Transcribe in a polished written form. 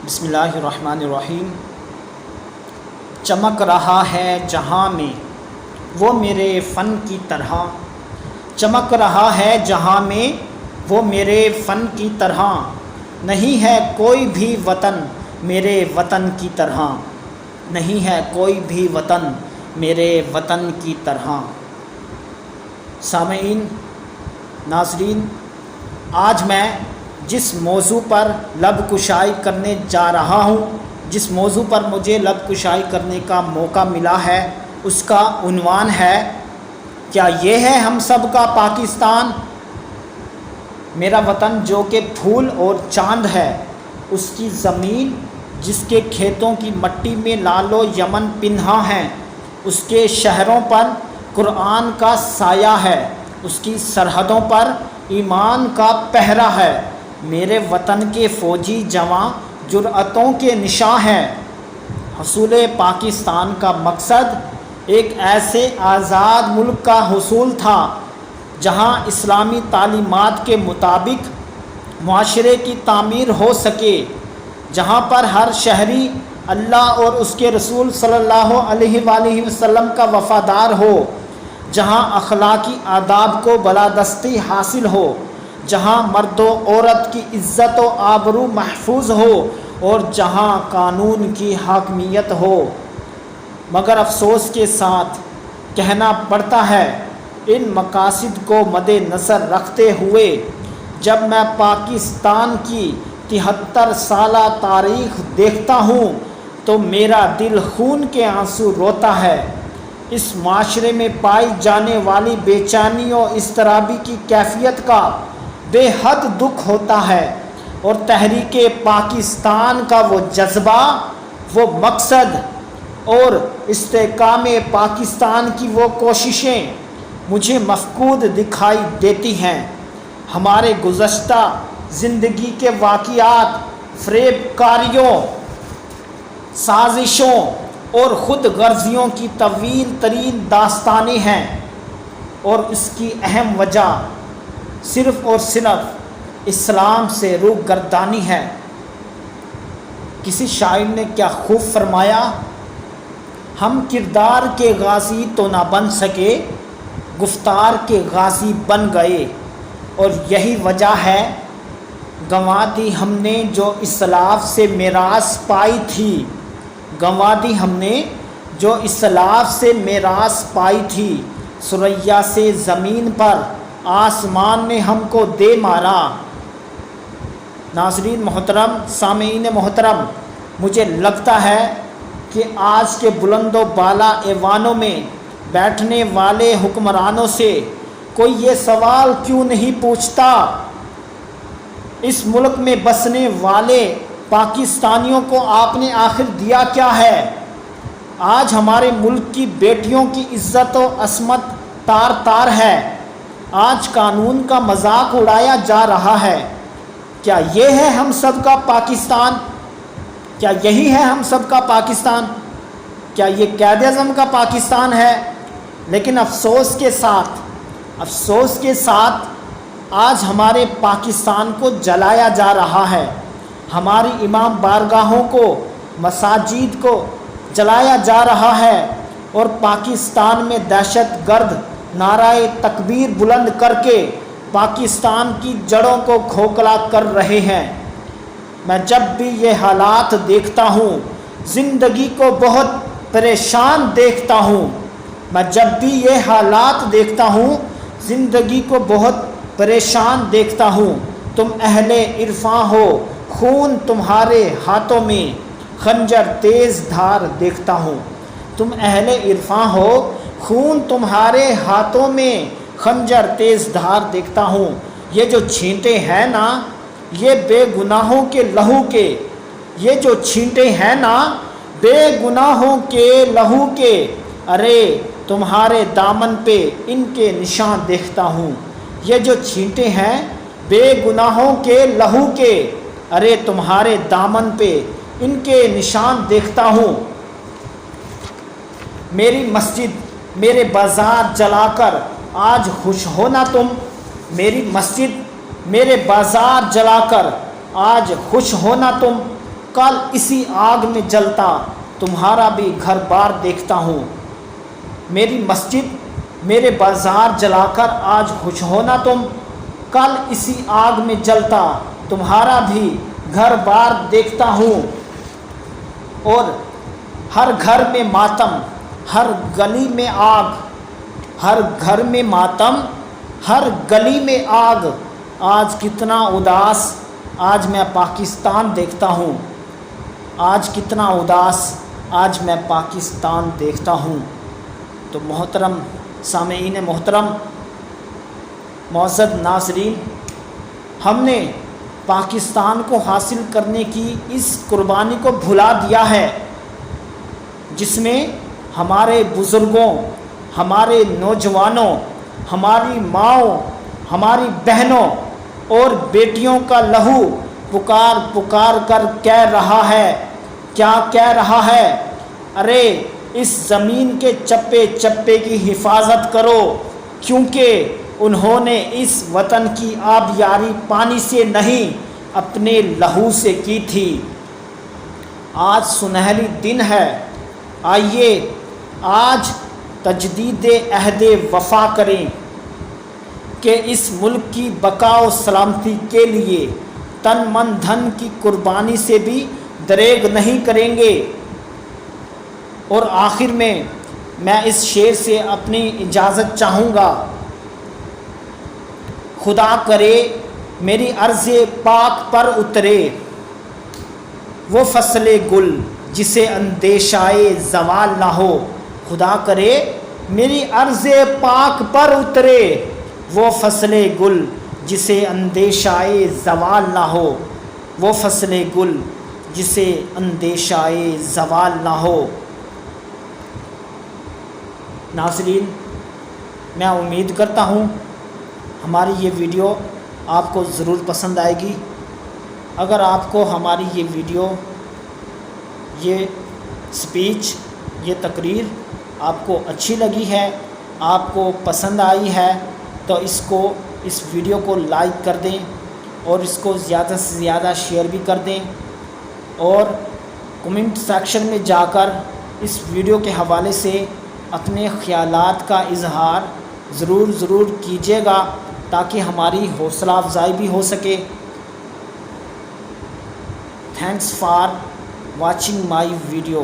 بسم اللہ الرحمن الرحیم۔ چمک رہا ہے جہاں میں وہ میرے فن کی طرح، چمک رہا ہے جہاں میں وہ میرے فن کی طرح، نہیں ہے کوئی بھی وطن میرے وطن کی طرح، نہیں ہے کوئی بھی وطن میرے وطن کی طرح۔ سامعین، ناظرین، آج میں جس موضوع پر لب کشائی کرنے جا رہا ہوں، جس موضوع پر مجھے لب کشائی کرنے کا موقع ملا ہے، اس کا عنوان ہے کیا یہ ہے ہم سب کا پاکستان؟ میرا وطن جو کہ پھول اور چاند ہے، اس کی زمین جس کے کھیتوں کی مٹی میں لال و یمن پنہاں ہیں، اس کے شہروں پر قرآن کا سایہ ہے، اس کی سرحدوں پر ایمان کا پہرا ہے۔ میرے وطن کے فوجی جواں جرأتوں کے نشاں ہیں۔ حصول پاکستان کا مقصد ایک ایسے آزاد ملک کا حصول تھا جہاں اسلامی تعلیمات کے مطابق معاشرے کی تعمیر ہو سکے، جہاں پر ہر شہری اللہ اور اس کے رسول صلی اللہ علیہ وآلہ وسلم کا وفادار ہو، جہاں اخلاقی آداب کو بالادستی حاصل ہو، جہاں مرد و عورت کی عزت و آبرو محفوظ ہو، اور جہاں قانون کی حاکمیت ہو۔ مگر افسوس کے ساتھ کہنا پڑتا ہے، ان مقاصد کو مد نظر رکھتے ہوئے جب میں پاکستان کی 73 سالہ تاریخ دیکھتا ہوں تو میرا دل خون کے آنسو روتا ہے۔ اس معاشرے میں پائی جانے والی بے چینی و اضطرابی کی کیفیت کا بے حد دکھ ہوتا ہے، اور تحریک پاکستان کا وہ جذبہ، وہ مقصد اور استحکام پاکستان کی وہ کوششیں مجھے مفقود دکھائی دیتی ہیں۔ ہمارے گزشتہ زندگی کے واقعات فریب کاریوں، سازشوں اور خود غرضیوں کی طویل ترین داستانیں ہیں، اور اس کی اہم وجہ صرف اور صرف اسلام سے روگردانی ہے۔ کسی شاعر نے کیا خوب فرمایا، ہم کردار کے غازی تو نہ بن سکے، گفتار کے غازی بن گئے، اور یہی وجہ ہے گنوا دی ہم نے جو اسلاف سے میراث پائی تھی، گنوا دی ہم نے جو اسلاف سے میراث پائی تھی، ثریا سے زمین پر آسمان نے ہم کو دے مارا۔ ناظرین محترم، سامعین محترم، مجھے لگتا ہے کہ آج کے بلند و بالا ایوانوں میں بیٹھنے والے حکمرانوں سے کوئی یہ سوال کیوں نہیں پوچھتا، اس ملک میں بسنے والے پاکستانیوں کو آپ نے آخر دیا کیا ہے؟ آج ہمارے ملک کی بیٹیوں کی عزت و عصمت تار تار ہے، آج قانون کا مذاق اڑایا جا رہا ہے۔ کیا یہ ہے ہم سب کا پاکستان؟ کیا یہی ہے ہم سب کا پاکستان؟ کیا یہ قائد اعظم کا پاکستان ہے؟ لیکن افسوس کے ساتھ آج ہمارے پاکستان کو جلایا جا رہا ہے، ہماری امام بارگاہوں کو، مساجد کو جلایا جا رہا ہے، اور پاکستان میں دہشت گرد نعرہ تکبیر بلند کر کے پاکستان کی جڑوں کو کھوکھلا کر رہے ہیں۔ میں جب بھی یہ حالات دیکھتا ہوں زندگی کو بہت پریشان دیکھتا ہوں، میں جب بھی یہ حالات دیکھتا ہوں زندگی کو بہت پریشان دیکھتا ہوں۔ تم اہل عرفاں ہو، خون تمہارے ہاتھوں میں خنجر تیز دھار دیکھتا ہوں۔ تم اہل عرفاں ہو، خون تمہارے ہاتھوں میں خنجر تیز دھار دیکھتا ہوں۔ یہ جو چھینٹے ہیں نا، یہ بے گناہوں کے لہو کے، یہ جو چھینٹے ہیں نا بے گناہوں کے لہو کے، ارے تمہارے دامن پہ ان کے نشان دیکھتا ہوں۔ یہ جو چھینٹے ہیں بے گناہوں کے لہو کے، ارے تمہارے دامن پہ ان کے نشان دیکھتا ہوں۔ میری مسجد، میرے بازار جلا کر آج خوش ہونا تم، میری مسجد، میرے بازار جلا کر آج خوش ہونا تم، کل اسی آگ میں جلتا تمہارا بھی گھر بار دیکھتا ہوں۔ میری مسجد میرے بازار جلا کر آج خوش ہونا تم، کل اسی آگ میں جلتا تمہارا بھی گھر بار دیکھتا ہوں۔ اور ہر گھر میں ماتم، ہر گلی میں آگ، ہر گھر میں ماتم، ہر گلی میں آگ، آج کتنا اداس آج میں پاکستان دیکھتا ہوں، آج کتنا اداس آج میں پاکستان دیکھتا ہوں۔ تو محترم سامعین محترم، معزز ناظرین، ہم نے پاکستان کو حاصل کرنے کی اس قربانی کو بھلا دیا ہے جس میں ہمارے بزرگوں، ہمارے نوجوانوں، ہماری ماؤں، ہماری بہنوں اور بیٹیوں کا لہو پکار پکار کر کہہ رہا ہے، کیا کہہ رہا ہے؟ ارے اس زمین کے چپے چپے کی حفاظت کرو، کیونکہ انہوں نے اس وطن کی آبیاری پانی سے نہیں اپنے لہو سے کی تھی۔ آج سنہری دن ہے، آئیے آج تجدید عہد وفا کریں کہ اس ملک کی بقا و سلامتی کے لیے تن من دھن کی قربانی سے بھی دریغ نہیں کریں گے۔ اور آخر میں اس شعر سے اپنی اجازت چاہوں گا۔ خدا کرے میری عرض پاک پر اترے وہ فصل گل جسے اندیشائے زوال نہ ہو، خدا کرے میری عرض پاک پر اترے وہ فصل گل جسے اندیشائے زوال نہ ہو، وہ فصل گل جسے اندیشائے زوال نہ ہو۔ ناظرین، میں امید کرتا ہوں ہماری یہ ویڈیو آپ کو ضرور پسند آئے گی۔ اگر آپ کو ہماری یہ ویڈیو، یہ سپیچ، یہ تقریر آپ کو اچھی لگی ہے، آپ کو پسند آئی ہے، تو اس ویڈیو کو لائک کر دیں اور اس کو زیادہ سے زیادہ شیئر بھی کر دیں، اور کمنٹ سیکشن میں جا کر اس ویڈیو کے حوالے سے اپنے خیالات کا اظہار ضرور کیجیے گا تاکہ ہماری حوصلہ افزائی بھی ہو سکے۔ Thanks for watching my video.